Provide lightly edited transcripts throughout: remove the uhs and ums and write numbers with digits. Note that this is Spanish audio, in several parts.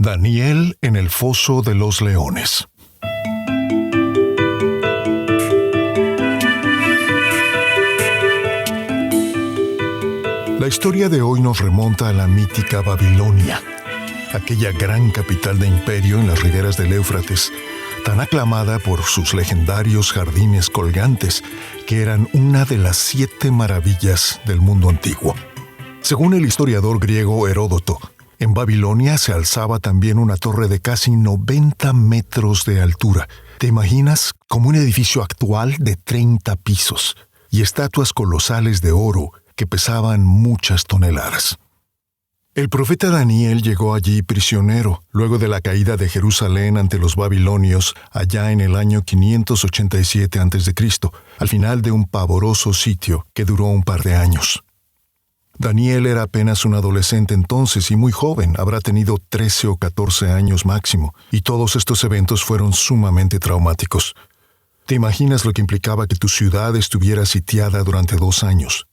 Daniel en el foso de los leones. La historia de hoy nos remonta a la mítica Babilonia, aquella gran capital de imperio en las riberas del Éufrates, tan aclamada por sus legendarios jardines colgantes, que eran una de las 7 maravillas del mundo antiguo. Según el historiador griego Heródoto, en Babilonia se alzaba también una torre de casi 90 metros de altura. ¿Te imaginas? Como un edificio actual de 30 pisos, y estatuas colosales de oro que pesaban muchas toneladas. El profeta Daniel llegó allí prisionero, luego de la caída de Jerusalén ante los babilonios, allá en el año 587 a.C., al final de un pavoroso sitio que duró un par de años. Daniel era apenas un adolescente entonces y muy joven, habrá tenido 13 o 14 años máximo, y todos estos eventos fueron sumamente traumáticos. ¿Te imaginas lo que implicaba que tu ciudad estuviera sitiada durante 2 años?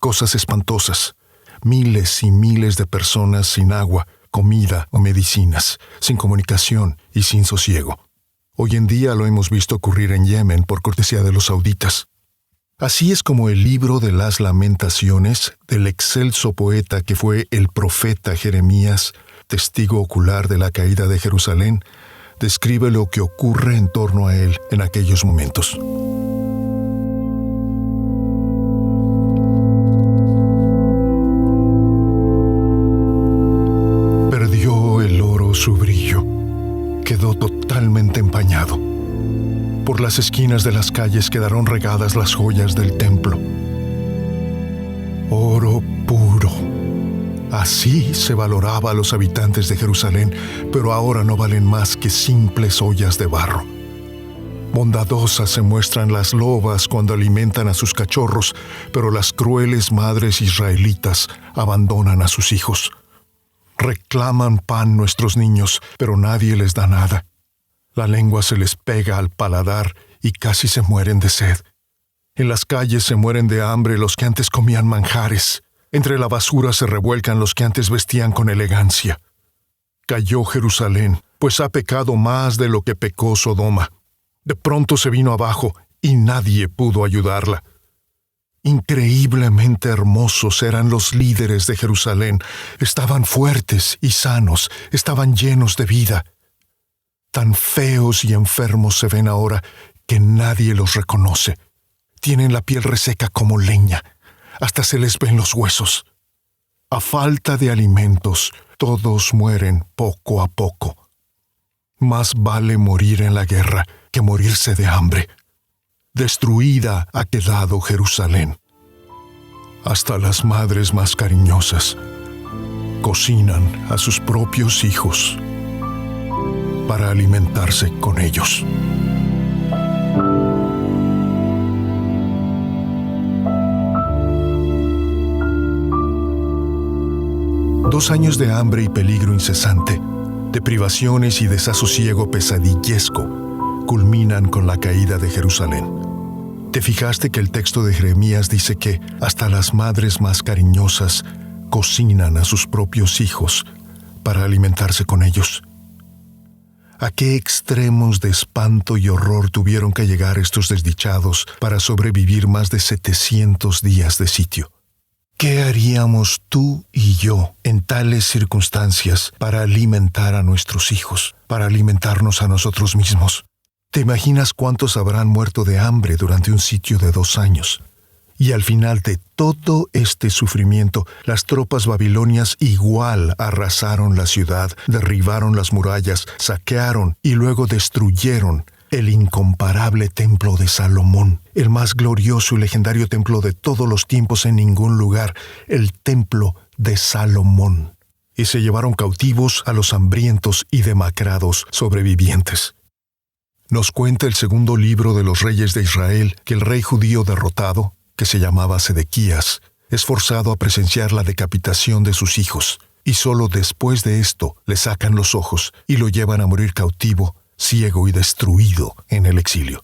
Cosas espantosas, miles y miles de personas sin agua, comida o medicinas, sin comunicación y sin sosiego. Hoy en día lo hemos visto ocurrir en Yemen por cortesía de los sauditas. Así es como el libro de las Lamentaciones del excelso poeta que fue el profeta Jeremías, testigo ocular de la caída de Jerusalén, describe lo que ocurre en torno a él en aquellos momentos. Perdió el oro su brillo, quedó totalmente empañado. Por las esquinas de las calles quedaron regadas las joyas del templo. Oro puro. Así se valoraba a los habitantes de Jerusalén, pero ahora no valen más que simples ollas de barro. Bondadosas se muestran las lobas cuando alimentan a sus cachorros, pero las crueles madres israelitas abandonan a sus hijos. Reclaman pan nuestros niños, pero nadie les da nada. La lengua se les pega al paladar y casi se mueren de sed. En las calles se mueren de hambre los que antes comían manjares. Entre la basura se revuelcan los que antes vestían con elegancia. Cayó Jerusalén, pues ha pecado más de lo que pecó Sodoma. De pronto se vino abajo y nadie pudo ayudarla. Increíblemente hermosos eran los líderes de Jerusalén. Estaban fuertes y sanos, estaban llenos de vida. Tan feos y enfermos se ven ahora que nadie los reconoce. Tienen la piel reseca como leña, hasta se les ven los huesos. A falta de alimentos, todos mueren poco a poco. Más vale morir en la guerra que morirse de hambre. Destruida ha quedado Jerusalén. Hasta las madres más cariñosas cocinan a sus propios hijos para alimentarse con ellos. Dos años de hambre y peligro incesante, de privaciones y desasosiego pesadillesco, culminan con la caída de Jerusalén. ¿Te fijaste que el texto de Jeremías dice que hasta las madres más cariñosas cocinan a sus propios hijos para alimentarse con ellos? ¿A qué extremos de espanto y horror tuvieron que llegar estos desdichados para sobrevivir más de 700 días de sitio? ¿Qué haríamos tú y yo en tales circunstancias para alimentar a nuestros hijos, para alimentarnos a nosotros mismos? ¿Te imaginas cuántos habrán muerto de hambre durante un sitio de 2 años? Y al final de todo este sufrimiento, las tropas babilonias igual arrasaron la ciudad, derribaron las murallas, saquearon y luego destruyeron el incomparable templo de Salomón, el más glorioso y legendario templo de todos los tiempos en ningún lugar, el templo de Salomón. Y se llevaron cautivos a los hambrientos y demacrados sobrevivientes. Nos cuenta el segundo libro de los reyes de Israel que el rey judío derrotado, que se llamaba Sedequías, es forzado a presenciar la decapitación de sus hijos, y solo después de esto le sacan los ojos y lo llevan a morir cautivo, ciego y destruido en el exilio.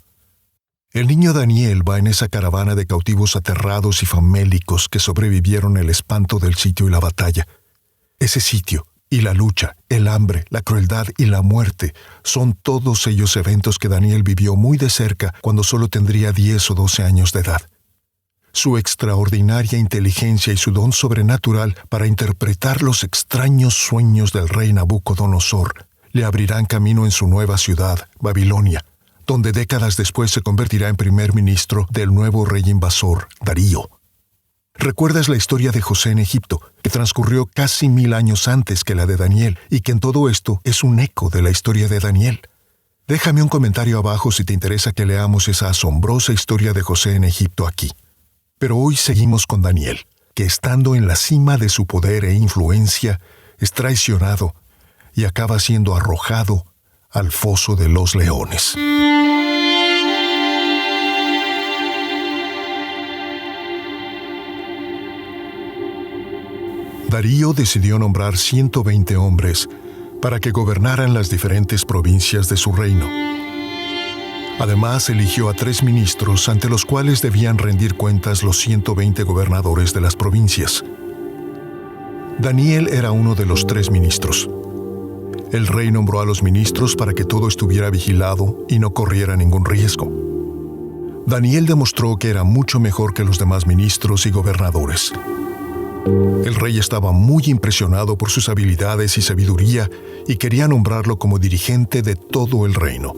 El niño Daniel va en esa caravana de cautivos aterrados y famélicos que sobrevivieron el espanto del sitio y la batalla. Ese sitio y la lucha el hambre, la crueldad y la muerte son todos ellos eventos que Daniel vivió muy de cerca cuando solo tendría 10 o 12 años de edad. Su extraordinaria inteligencia y su don sobrenatural para interpretar los extraños sueños del rey Nabucodonosor le abrirán camino en su nueva ciudad, Babilonia, donde décadas después se convertirá en primer ministro del nuevo rey invasor, Darío. ¿Recuerdas la historia de José en Egipto, que transcurrió casi 1000 años antes que la de Daniel, y que en todo esto es un eco de la historia de Daniel? Déjame un comentario abajo si te interesa que leamos esa asombrosa historia de José en Egipto aquí. Pero hoy seguimos con Daniel, que estando en la cima de su poder e influencia, es traicionado y acaba siendo arrojado al foso de los leones. Darío decidió nombrar 120 hombres para que gobernaran las diferentes provincias de su reino. Además, eligió a 3 ministros ante los cuales debían rendir cuentas los 120 gobernadores de las provincias. Daniel era uno de los 3 ministros. El rey nombró a los ministros para que todo estuviera vigilado y no corriera ningún riesgo. Daniel demostró que era mucho mejor que los demás ministros y gobernadores. El rey estaba muy impresionado por sus habilidades y sabiduría y quería nombrarlo como dirigente de todo el reino.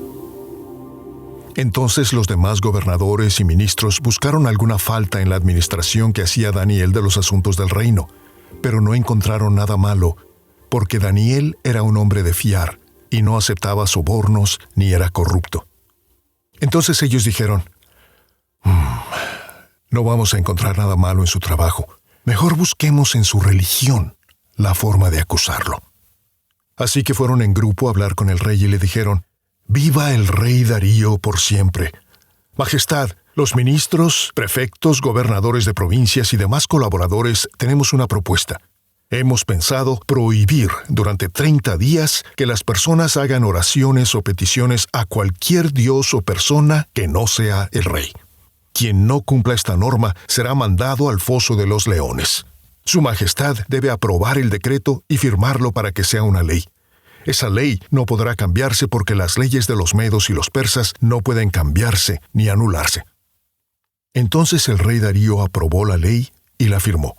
Entonces los demás gobernadores y ministros buscaron alguna falta en la administración que hacía Daniel de los asuntos del reino, pero no encontraron nada malo, porque Daniel era un hombre de fiar y no aceptaba sobornos ni era corrupto. Entonces ellos dijeron, no vamos a encontrar nada malo en su trabajo. Mejor busquemos en su religión la forma de acusarlo. Así que fueron en grupo a hablar con el rey y le dijeron, «Viva el rey Darío por siempre. Majestad, los ministros, prefectos, gobernadores de provincias y demás colaboradores tenemos una propuesta. Hemos pensado prohibir durante 30 días que las personas hagan oraciones o peticiones a cualquier dios o persona que no sea el rey. Quien no cumpla esta norma será mandado al foso de los leones. Su Majestad debe aprobar el decreto y firmarlo para que sea una ley. Esa ley no podrá cambiarse porque las leyes de los medos y los persas no pueden cambiarse ni anularse». Entonces el rey Darío aprobó la ley y la firmó.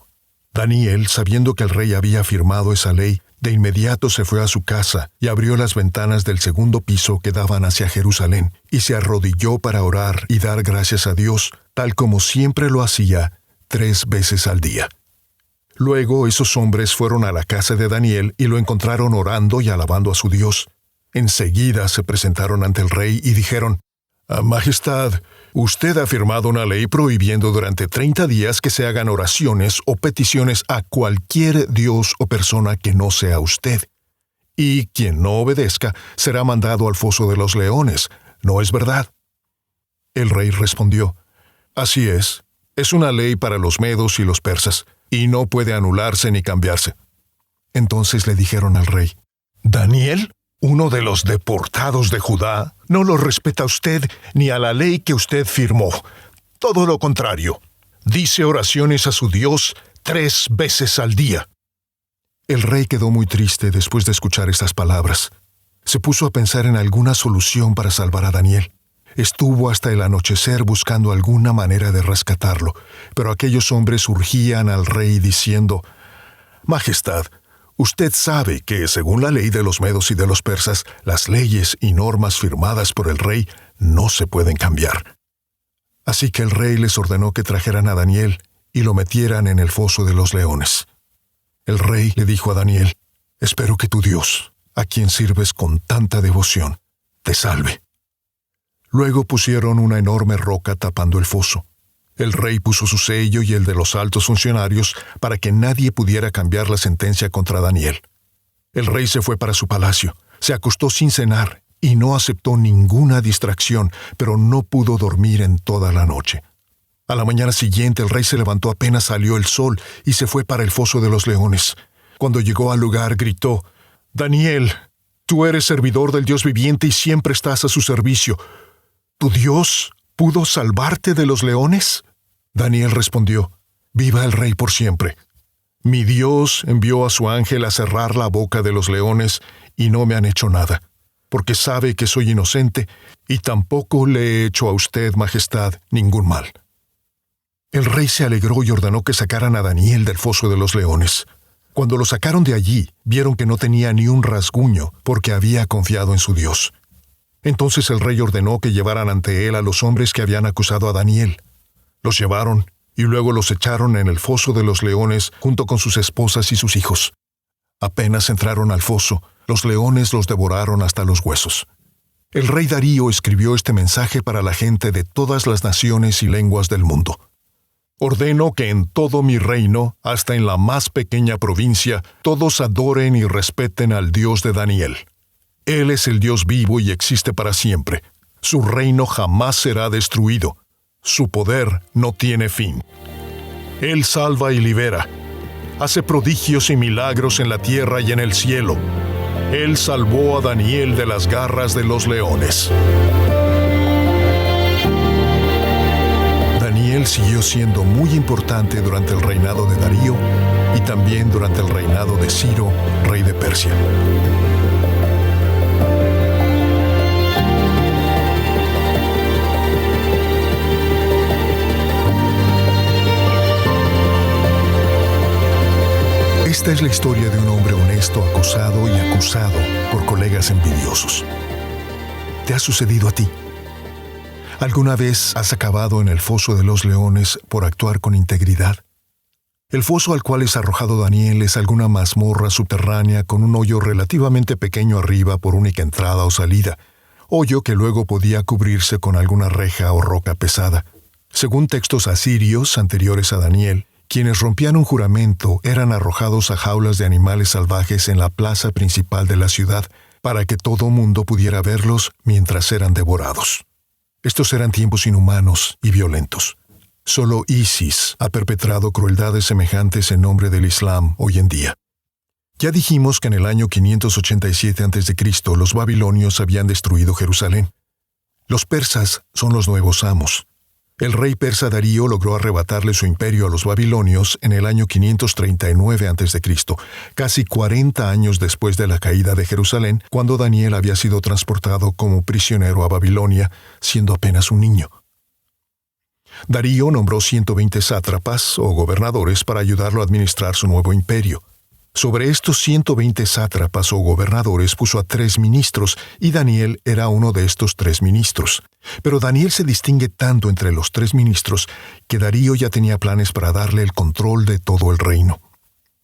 Daniel, sabiendo que el rey había firmado esa ley, de inmediato se fue a su casa y abrió las ventanas del segundo piso que daban hacia Jerusalén, y se arrodilló para orar y dar gracias a Dios, tal como siempre lo hacía 3 veces al día. Luego esos hombres fueron a la casa de Daniel y lo encontraron orando y alabando a su Dios. Enseguida se presentaron ante el rey y dijeron, «Majestad, usted ha firmado una ley prohibiendo durante 30 días que se hagan oraciones o peticiones a cualquier dios o persona que no sea usted. Y quien no obedezca será mandado al foso de los leones, ¿no es verdad?». El rey respondió, «Así es una ley para los medos y los persas, y no puede anularse ni cambiarse». Entonces le dijeron al rey, «¿Daniel, uno de los deportados de Judá, no lo respeta usted ni a la ley que usted firmó? Todo lo contrario, dice oraciones a su Dios 3 veces al día». El rey quedó muy triste después de escuchar estas palabras. Se puso a pensar en alguna solución para salvar a Daniel. Estuvo hasta el anochecer buscando alguna manera de rescatarlo, pero aquellos hombres urgían al rey diciendo, «Majestad, usted sabe que, según la ley de los medos y de los persas, las leyes y normas firmadas por el rey no se pueden cambiar». Así que el rey les ordenó que trajeran a Daniel y lo metieran en el foso de los leones. El rey le dijo a Daniel, «Espero que tu Dios, a quien sirves con tanta devoción, te salve». Luego pusieron una enorme roca tapando el foso. El rey puso su sello y el de los altos funcionarios para que nadie pudiera cambiar la sentencia contra Daniel. El rey se fue para su palacio, se acostó sin cenar y no aceptó ninguna distracción, pero no pudo dormir en toda la noche. A la mañana siguiente el rey se levantó apenas salió el sol y se fue para el foso de los leones. Cuando llegó al lugar gritó, «Daniel, tú eres servidor del Dios viviente y siempre estás a su servicio. ¿Tu Dios pudo salvarte de los leones?». Daniel respondió, «Viva el rey por siempre. Mi Dios envió a su ángel a cerrar la boca de los leones y no me han hecho nada, porque sabe que soy inocente y tampoco le he hecho a usted, majestad, ningún mal. El rey se alegró y ordenó que sacaran a Daniel del foso de los leones. Cuando lo sacaron de allí, vieron que no tenía ni un rasguño, porque había confiado en su Dios. Entonces el rey ordenó que llevaran ante él a los hombres que habían acusado a Daniel. Los llevaron y luego los echaron en el foso de los leones junto con sus esposas y sus hijos. Apenas entraron al foso, los leones los devoraron hasta los huesos. El rey Darío escribió este mensaje para la gente de todas las naciones y lenguas del mundo. Ordeno que en todo mi reino, hasta en la más pequeña provincia, todos adoren y respeten al Dios de Daniel. Él es el Dios vivo y existe para siempre. Su reino jamás será destruido. Su poder no tiene fin. Él salva y libera. Hace prodigios y milagros en la tierra y en el cielo. Él salvó a Daniel de las garras de los leones. Daniel siguió siendo muy importante durante el reinado de Darío y también durante el reinado de Ciro, rey de Persia. Esta es la historia de un hombre honesto acosado y acusado por colegas envidiosos. ¿Te ha sucedido a ti? ¿Alguna vez has acabado en el foso de los leones por actuar con integridad? El foso al cual es arrojado Daniel es alguna mazmorra subterránea con un hoyo relativamente pequeño arriba por única entrada o salida, hoyo que luego podía cubrirse con alguna reja o roca pesada. Según textos asirios anteriores a Daniel, quienes rompían un juramento eran arrojados a jaulas de animales salvajes en la plaza principal de la ciudad para que todo mundo pudiera verlos mientras eran devorados. Estos eran tiempos inhumanos y violentos. Solo ISIS ha perpetrado crueldades semejantes en nombre del Islam hoy en día. Ya dijimos que en el año 587 a.C. los babilonios habían destruido Jerusalén. Los persas son los nuevos amos. El rey persa Darío logró arrebatarle su imperio a los babilonios en el año 539 a.C., casi 40 años después de la caída de Jerusalén, cuando Daniel había sido transportado como prisionero a Babilonia, siendo apenas un niño. Darío nombró 120 sátrapas o gobernadores para ayudarlo a administrar su nuevo imperio. Sobre estos 120 sátrapas o gobernadores puso a 3 ministros, y Daniel era uno de estos 3 ministros. Pero Daniel se distingue tanto entre los 3 ministros que Darío ya tenía planes para darle el control de todo el reino.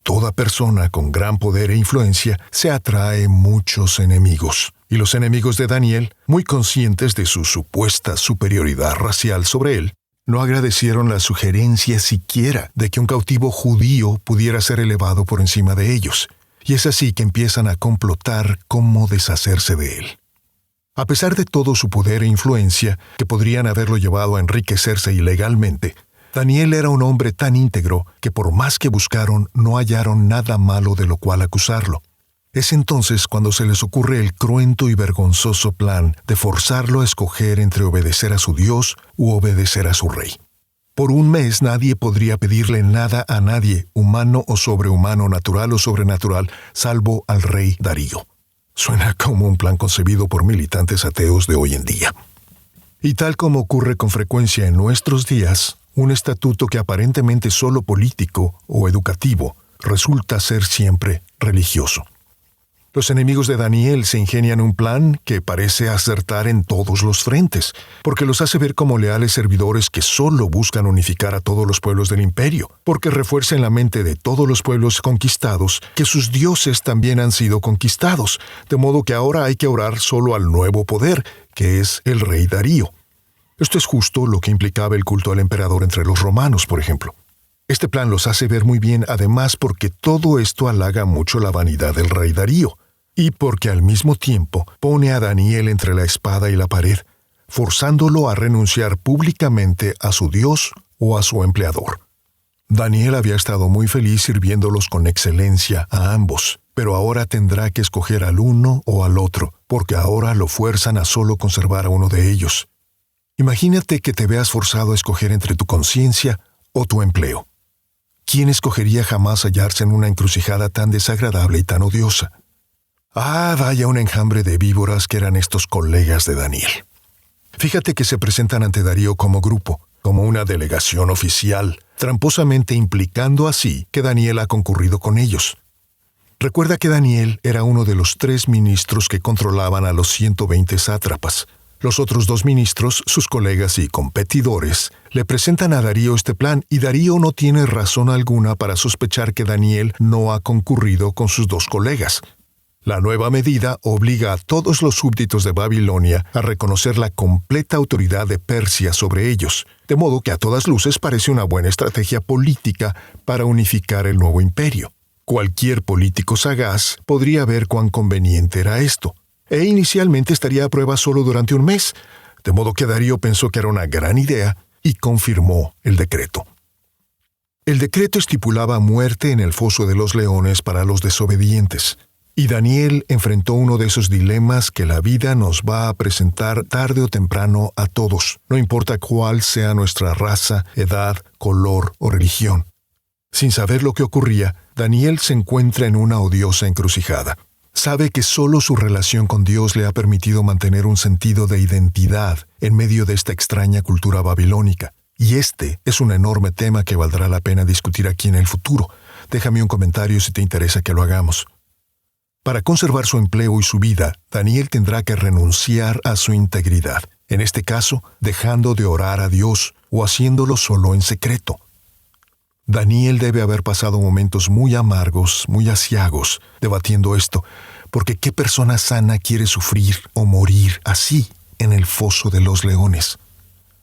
Toda persona con gran poder e influencia se atrae muchos enemigos. Y los enemigos de Daniel, muy conscientes de su supuesta superioridad racial sobre él, no agradecieron la sugerencia siquiera de que un cautivo judío pudiera ser elevado por encima de ellos, y es así que empiezan a complotar cómo deshacerse de él. A pesar de todo su poder e influencia, que podrían haberlo llevado a enriquecerse ilegalmente, Daniel era un hombre tan íntegro que por más que buscaron, no hallaron nada malo de lo cual acusarlo. Es entonces cuando se les ocurre el cruento y vergonzoso plan de forzarlo a escoger entre obedecer a su Dios u obedecer a su rey. Por un mes nadie podría pedirle nada a nadie, humano o sobrehumano, natural o sobrenatural, salvo al rey Darío. Suena como un plan concebido por militantes ateos de hoy en día. Y tal como ocurre con frecuencia en nuestros días, un estatuto que aparentemente es solo político o educativo resulta ser siempre religioso. Los enemigos de Daniel se ingenian un plan que parece acertar en todos los frentes, porque los hace ver como leales servidores que solo buscan unificar a todos los pueblos del imperio, porque refuerza en la mente de todos los pueblos conquistados que sus dioses también han sido conquistados, de modo que ahora hay que orar solo al nuevo poder, que es el rey Darío. Esto es justo lo que implicaba el culto al emperador entre los romanos, por ejemplo. Este plan los hace ver muy bien, además porque todo esto halaga mucho la vanidad del rey Darío, y porque al mismo tiempo pone a Daniel entre la espada y la pared, forzándolo a renunciar públicamente a su Dios o a su empleador. Daniel había estado muy feliz sirviéndolos con excelencia a ambos, pero ahora tendrá que escoger al uno o al otro, porque ahora lo fuerzan a solo conservar a uno de ellos. Imagínate que te veas forzado a escoger entre tu conciencia o tu empleo. ¿Quién escogería jamás hallarse en una encrucijada tan desagradable y tan odiosa? Ah, vaya un enjambre de víboras que eran estos colegas de Daniel. Fíjate que se presentan ante Darío como grupo, como una delegación oficial, tramposamente implicando así que Daniel ha concurrido con ellos. Recuerda que Daniel era uno de los 3 ministros que controlaban a los 120 sátrapas. Los otros 2 ministros, sus colegas y competidores, le presentan a Darío este plan y Darío no tiene razón alguna para sospechar que Daniel no ha concurrido con sus 2 colegas. La nueva medida obliga a todos los súbditos de Babilonia a reconocer la completa autoridad de Persia sobre ellos, de modo que a todas luces parece una buena estrategia política para unificar el nuevo imperio. Cualquier político sagaz podría ver cuán conveniente era esto, e inicialmente estaría a prueba solo durante un mes, de modo que Darío pensó que era una gran idea y confirmó el decreto. El decreto estipulaba muerte en el foso de los leones para los desobedientes. Y Daniel enfrentó uno de esos dilemas que la vida nos va a presentar tarde o temprano a todos, no importa cuál sea nuestra raza, edad, color o religión. Sin saber lo que ocurría, Daniel se encuentra en una odiosa encrucijada. Sabe que solo su relación con Dios le ha permitido mantener un sentido de identidad en medio de esta extraña cultura babilónica. Y este es un enorme tema que valdrá la pena discutir aquí en el futuro. Déjame un comentario si te interesa que lo hagamos. Para conservar su empleo y su vida, Daniel tendrá que renunciar a su integridad, en este caso, dejando de orar a Dios o haciéndolo solo en secreto. Daniel debe haber pasado momentos muy amargos, muy aciagos, debatiendo esto, porque ¿qué persona sana quiere sufrir o morir así en el foso de los leones?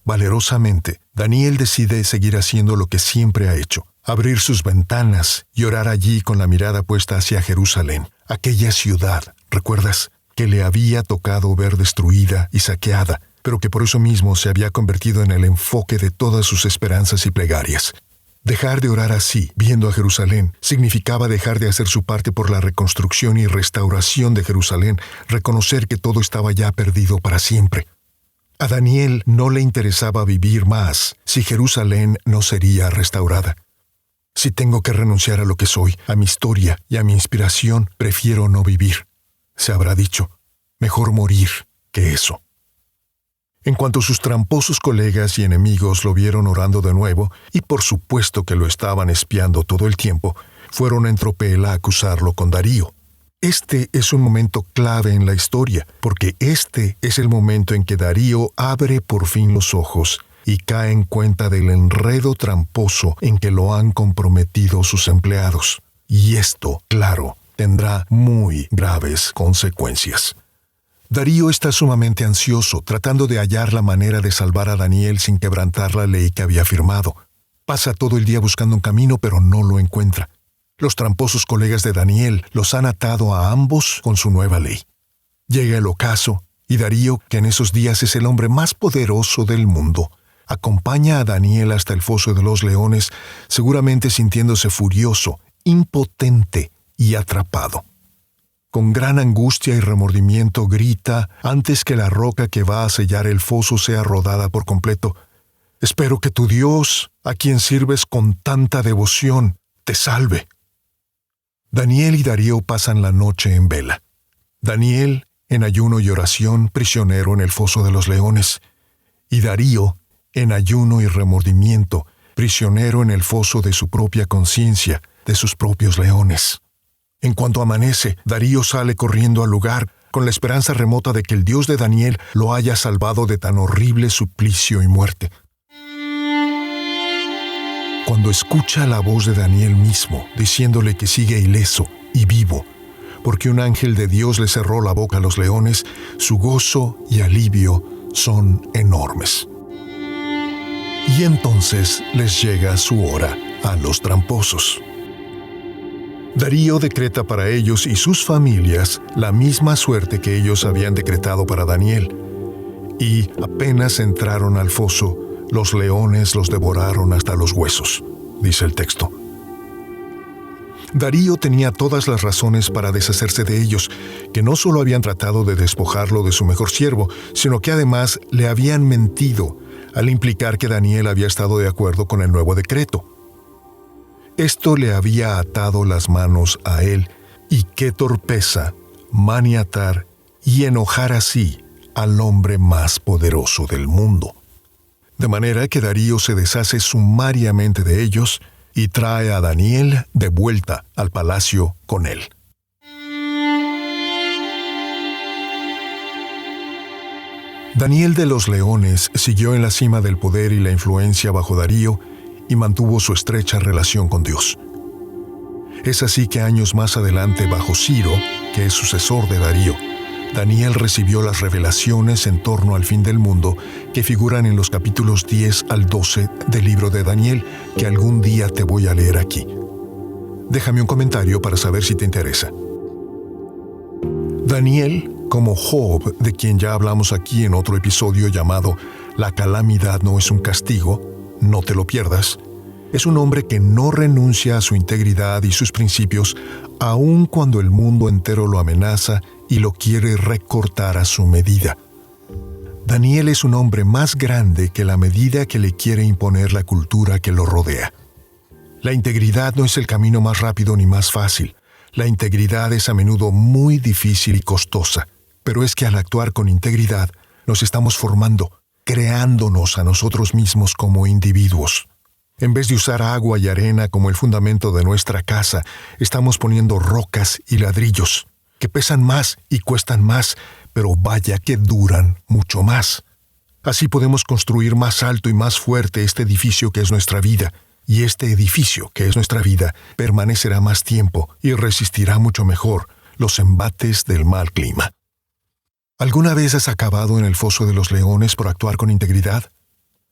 Valerosamente, Daniel decide seguir haciendo lo que siempre ha hecho, abrir sus ventanas y orar allí con la mirada puesta hacia Jerusalén, aquella ciudad, ¿recuerdas?, que le había tocado ver destruida y saqueada, pero que por eso mismo se había convertido en el enfoque de todas sus esperanzas y plegarias. Dejar de orar así, viendo a Jerusalén, significaba dejar de hacer su parte por la reconstrucción y restauración de Jerusalén, reconocer que todo estaba ya perdido para siempre. A Daniel no le interesaba vivir más si Jerusalén no sería restaurada. Si tengo que renunciar a lo que soy, a mi historia y a mi inspiración, prefiero no vivir. Se habrá dicho, mejor morir que eso. En cuanto sus tramposos colegas y enemigos lo vieron orando de nuevo, y por supuesto que lo estaban espiando todo el tiempo, fueron en tropel a acusarlo con Darío. Este es un momento clave en la historia, porque este es el momento en que Darío abre por fin los ojos y cae en cuenta del enredo tramposo en que lo han comprometido sus empleados. Y esto, claro, tendrá muy graves consecuencias. Darío está sumamente ansioso, tratando de hallar la manera de salvar a Daniel sin quebrantar la ley que había firmado. Pasa todo el día buscando un camino, pero no lo encuentra. Los tramposos colegas de Daniel los han atado a ambos con su nueva ley. Llega el ocaso, y Darío, que en esos días es el hombre más poderoso del mundo, acompaña a Daniel hasta el foso de los leones, seguramente sintiéndose furioso, impotente y atrapado. Con gran angustia y remordimiento grita, antes que la roca que va a sellar el foso sea rodada por completo: «Espero que tu Dios, a quien sirves con tanta devoción, te salve». Daniel y Darío pasan la noche en vela. Daniel, en ayuno y oración, prisionero en el foso de los leones, y Darío, en ayuno y remordimiento, prisionero en el foso de su propia conciencia, de sus propios leones. En cuanto amanece, Darío sale corriendo al lugar, con la esperanza remota de que el Dios de Daniel lo haya salvado de tan horrible suplicio y muerte. Cuando escucha la voz de Daniel mismo, diciéndole que sigue ileso y vivo, porque un ángel de Dios le cerró la boca a los leones, su gozo y alivio son enormes. Y entonces les llega su hora a los tramposos. Darío decreta para ellos y sus familias la misma suerte que ellos habían decretado para Daniel. Y apenas entraron al foso, los leones los devoraron hasta los huesos, dice el texto. Darío tenía todas las razones para deshacerse de ellos, que no solo habían tratado de despojarlo de su mejor siervo, sino que además le habían mentido al implicar que Daniel había estado de acuerdo con el nuevo decreto. Esto le había atado las manos a él, y qué torpeza maniatar y enojar así al hombre más poderoso del mundo. De manera que Darío se deshace sumariamente de ellos y trae a Daniel de vuelta al palacio con él. Daniel de los Leones siguió en la cima del poder y la influencia bajo Darío y mantuvo su estrecha relación con Dios. Es así que años más adelante, bajo Ciro, que es sucesor de Darío, Daniel recibió las revelaciones en torno al fin del mundo que figuran en los capítulos 10 al 12 del libro de Daniel, que algún día te voy a leer aquí. Déjame un comentario para saber si te interesa. Daniel, como Job, de quien ya hablamos aquí en otro episodio llamado La calamidad no es un castigo, no te lo pierdas, es un hombre que no renuncia a su integridad y sus principios, aun cuando el mundo entero lo amenaza y lo quiere recortar a su medida. Daniel es un hombre más grande que la medida que le quiere imponer la cultura que lo rodea. La integridad no es el camino más rápido ni más fácil. La integridad es a menudo muy difícil y costosa, pero es que al actuar con integridad nos estamos formando, creándonos a nosotros mismos como individuos. En vez de usar agua y arena como el fundamento de nuestra casa, estamos poniendo rocas y ladrillos, que pesan más y cuestan más, pero vaya que duran mucho más. Así podemos construir más alto y más fuerte este edificio que es nuestra vida, y este edificio, que es nuestra vida, permanecerá más tiempo y resistirá mucho mejor los embates del mal clima. ¿Alguna vez has acabado en el foso de los leones por actuar con integridad?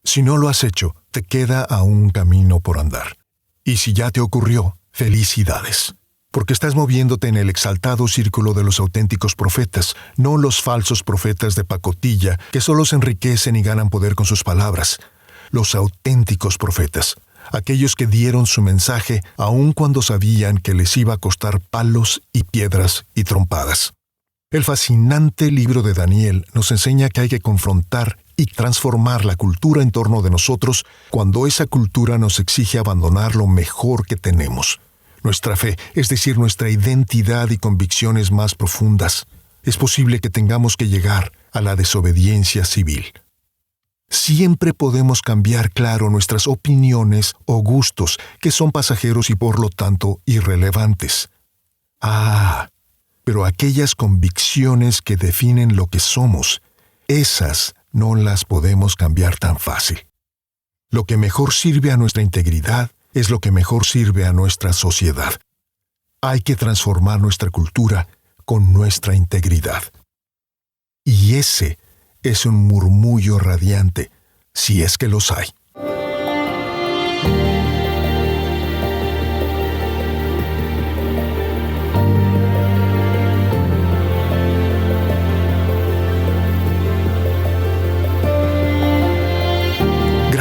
Si no lo has hecho, te queda aún un camino por andar. Y si ya te ocurrió, felicidades. Porque estás moviéndote en el exaltado círculo de los auténticos profetas, no los falsos profetas de pacotilla que solo se enriquecen y ganan poder con sus palabras. Los auténticos profetas. Aquellos que dieron su mensaje aun cuando sabían que les iba a costar palos y piedras y trompadas. El fascinante libro de Daniel nos enseña que hay que confrontar y transformar la cultura en torno de nosotros cuando esa cultura nos exige abandonar lo mejor que tenemos. Nuestra fe, es decir, nuestra identidad y convicciones más profundas. Es posible que tengamos que llegar a la desobediencia civil. Siempre podemos cambiar, claro, nuestras opiniones o gustos, que son pasajeros y por lo tanto irrelevantes. Pero aquellas convicciones que definen lo que somos, esas no las podemos cambiar tan fácil. Lo que mejor sirve a nuestra integridad es lo que mejor sirve a nuestra sociedad. Hay que transformar nuestra cultura con nuestra integridad. Y ese es un murmullo radiante, si es que los hay.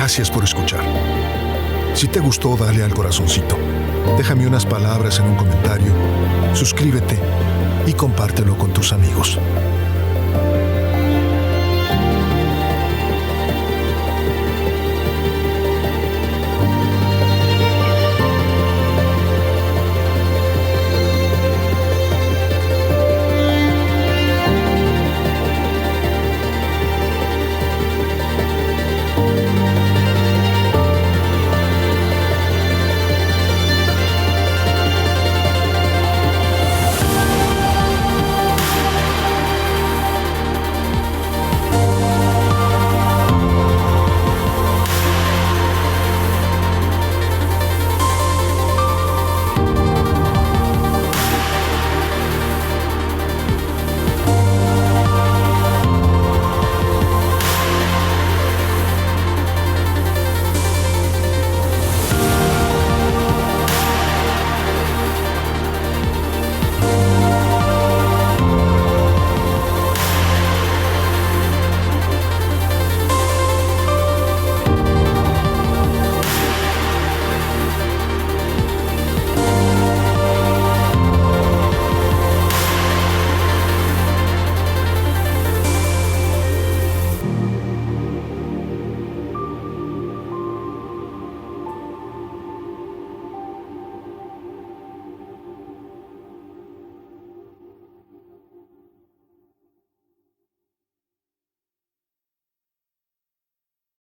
Gracias por escuchar. Si te gustó, dale al corazoncito. Déjame unas palabras en un comentario, suscríbete y compártelo con tus amigos.